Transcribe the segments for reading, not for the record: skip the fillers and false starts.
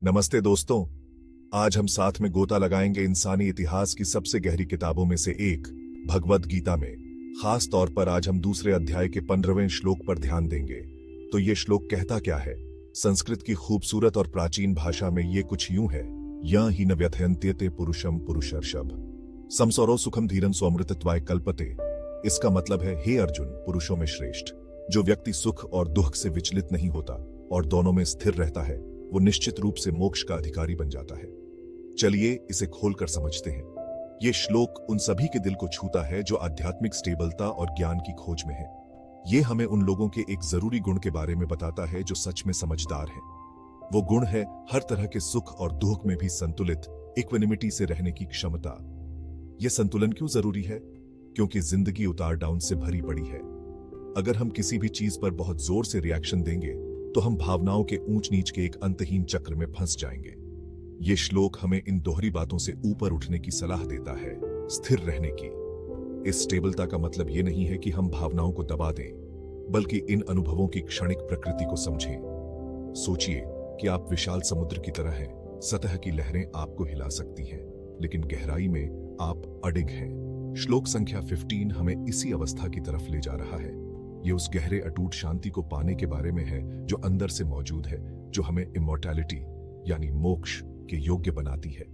नमस्ते दोस्तों। आज हम साथ में गोता लगाएंगे इंसानी इतिहास की सबसे गहरी किताबों में से एक, भगवद गीता में। खास तौर पर आज हम दूसरे अध्याय के 15वें श्लोक पर ध्यान देंगे। तो ये श्लोक कहता क्या है? संस्कृत की खूबसूरत और प्राचीन भाषा में ये कुछ यूं है, या ही न व्यथयन्त्यते पुरुषम पुरुषर्षभ समसौरो सुखम धीरन स्वमृतत्वाय कल्पते। इसका मतलब है, हे अर्जुन, पुरुषों में श्रेष्ठ जो व्यक्ति सुख और दुख से विचलित नहीं होता और दोनों में स्थिर रहता है, वो निश्चित रूप से मोक्ष का अधिकारी बन जाता है। चलिए इसे खोलकर समझते हैं। ये श्लोक उन सभी के दिल को छूता है जो आध्यात्मिक स्टेबलता और ज्ञान की खोज में है। ये हमें उन लोगों के एक जरूरी गुण के बारे में बताता है जो सच में समझदार हैं। वो गुण है हर तरह के सुख और दुख में भी संतुलित, इक्विनिमिटी से रहने की क्षमता। यह संतुलन क्यों जरूरी है? क्योंकि जिंदगी उतार डाउन से भरी पड़ी है। अगर हम किसी भी चीज पर बहुत जोर से रिएक्शन देंगे तो हम भावनाओं के ऊंच नीच के एक अंतहीन चक्र में फंस जाएंगे। ये श्लोक हमें इन दोहरी बातों से ऊपर उठने की सलाह देता है, स्थिर रहने की। इस स्टेबलता का मतलब ये नहीं है कि हम भावनाओं को दबा दें, बल्कि इन अनुभवों की क्षणिक प्रकृति को समझें। सोचिए कि आप विशाल समुद्र की तरह हैं। सतह की लहरें आपको हिला सकती हैं, लेकिन गहराई में आप अडिग हैं। श्लोक संख्या 15 हमें इसी अवस्था की तरफ ले जा रहा है। ये उस गहरे अटूट शांति को पाने के बारे में है जो अंदर से मौजूद है, जो हमें इमॉर्टैलिटी यानी मोक्ष के योग्य बनाती है।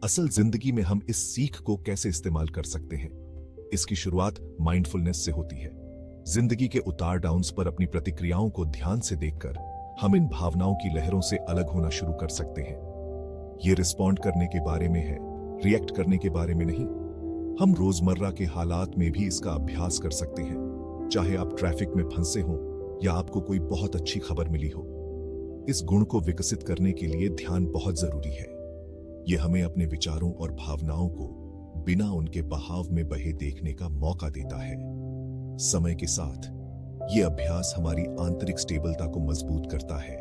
असल जिंदगी में हम इस सीख को कैसे इस्तेमाल कर सकते हैं? इसकी शुरुआत माइंडफुलनेस से होती है। जिंदगी के उतार डाउन्स पर अपनी प्रतिक्रियाओं को ध्यान से देखकर हम इन भावनाओं की लहरों से अलग होना शुरू कर सकते हैं। ये रिस्पॉन्ड करने के बारे में है, रिएक्ट करने के बारे में नहीं। हम रोजमर्रा के हालात में भी इसका अभ्यास कर सकते हैं, चाहे आप ट्रैफिक में फंसे हो या आपको कोई बहुत अच्छी खबर मिली हो। इस गुण को विकसित करने के लिए ध्यान बहुत जरूरी है। यह हमें अपने विचारों और भावनाओं को बिना उनके बहाव में बहे देखने का मौका देता है। समय के साथ यह अभ्यास हमारी आंतरिक स्टेबलता को मजबूत करता है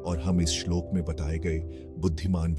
और हम इस श्लोक में बताए गए बुद्धिमान